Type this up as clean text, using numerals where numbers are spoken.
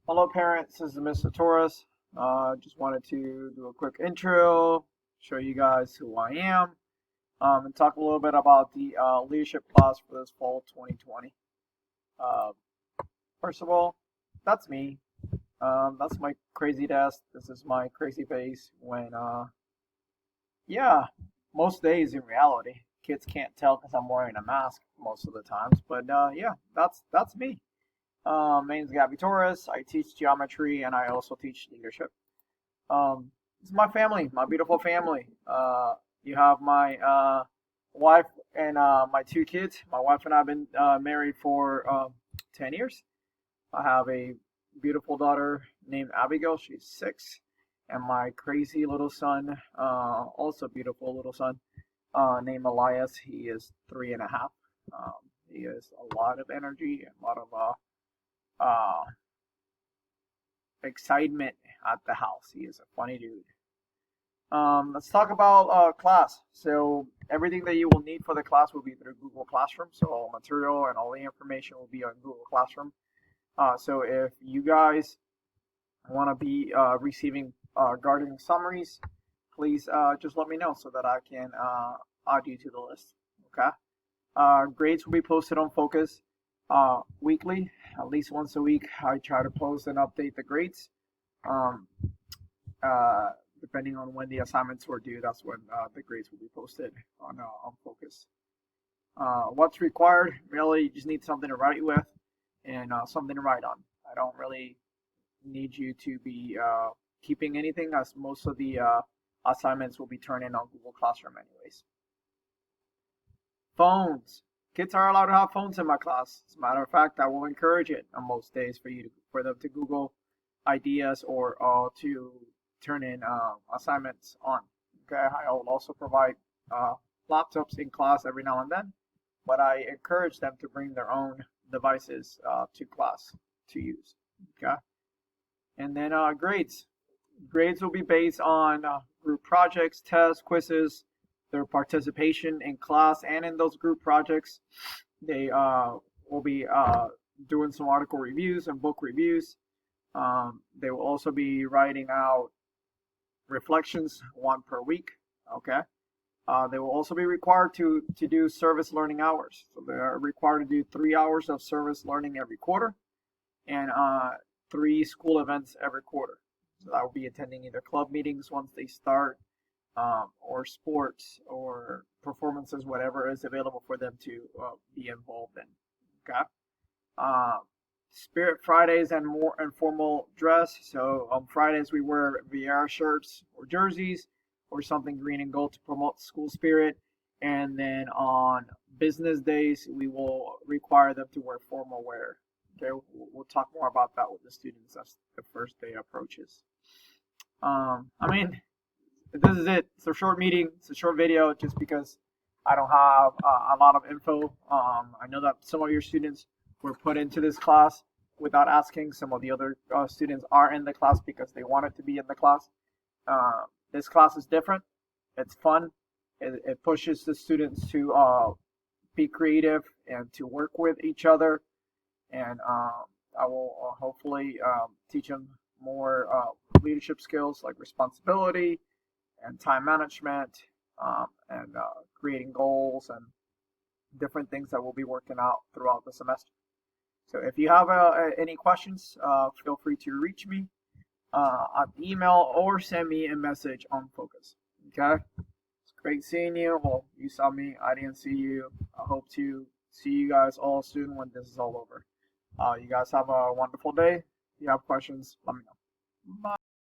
Hello, parents. This is Mr. Torres. Just wanted to do a quick intro, show you guys who I am, and talk a little bit about the leadership class for this fall 2020. Uh, First of all, that's me. That's my crazy desk. This is my crazy face when, yeah, most days in reality, kids can't tell because I'm wearing a mask most of the times. But yeah, that's me. My name's Gabby Torres. I teach geometry and I also teach leadership. This is my family, my beautiful family. You have my wife and my two kids. My wife and I have been married for 10 years. I have a beautiful daughter named Abigail. She's 6. And my crazy little son, also beautiful little son, named Elias. He is 3.5. He has a lot of energy and a lot of excitement at the house. He is a funny dude. Let's talk about class. So everything that you will need for the class will be through Google Classroom. So all material and all the information will be on Google Classroom. So if you guys want to be receiving gardening summaries, please just let me know so that I can add you to the list. Okay. Grades will be posted on Focus weekly, at least once a week. I try to post and update the grades. Um, uh, Depending on when the assignments were due, that's when the grades will be posted on Focus. What's required? Really, you just need something to write with and something to write on. I don't really need you to be keeping anything, as most of the assignments will be turned in on Google Classroom anyways. Phones. Kids are allowed to have phones in my class. As a matter of fact, I will encourage it on most days for them to Google ideas or to turn in assignments on. Okay, I will also provide laptops in class every now and then, but I encourage them to bring their own devices to class to use. Okay, and then grades. Grades will be based on group projects, tests, quizzes, their participation in class and in those group projects. They will be doing some article reviews and book reviews. They will also be writing out reflections, one per week. Okay. They will also be required to do service learning hours. So they are required to do 3 hours of service learning every quarter and 3 school events every quarter. So that will be attending either club meetings once they start, or sports or performances, whatever is available for them to be involved in. Okay. Uh, Spirit Fridays and more informal dress. So on Fridays we wear VR shirts or jerseys or something green and gold to promote school spirit. And then on business days we will require them to wear formal wear. Okay, we'll talk more about that with the students as the first day approaches. I mean, this is it. It's a short meeting. It's a short video, just because I don't have a lot of info. I know that some of your students were put into this class without asking. Some of the other students are in the class because they wanted to be in the class. This class is different. It's fun. It pushes the students to be creative and to work with each other. And I will hopefully teach them more leadership skills like responsibility and time management, and creating goals and different things that we'll be working out throughout the semester. So if you have any questions, feel free to reach me on email or send me a message on Focus. Okay? It's great seeing you. Well, you saw me. I didn't see you. I hope to see you guys all soon when this is all over. You guys have a wonderful day. If you have questions, let me know. Bye.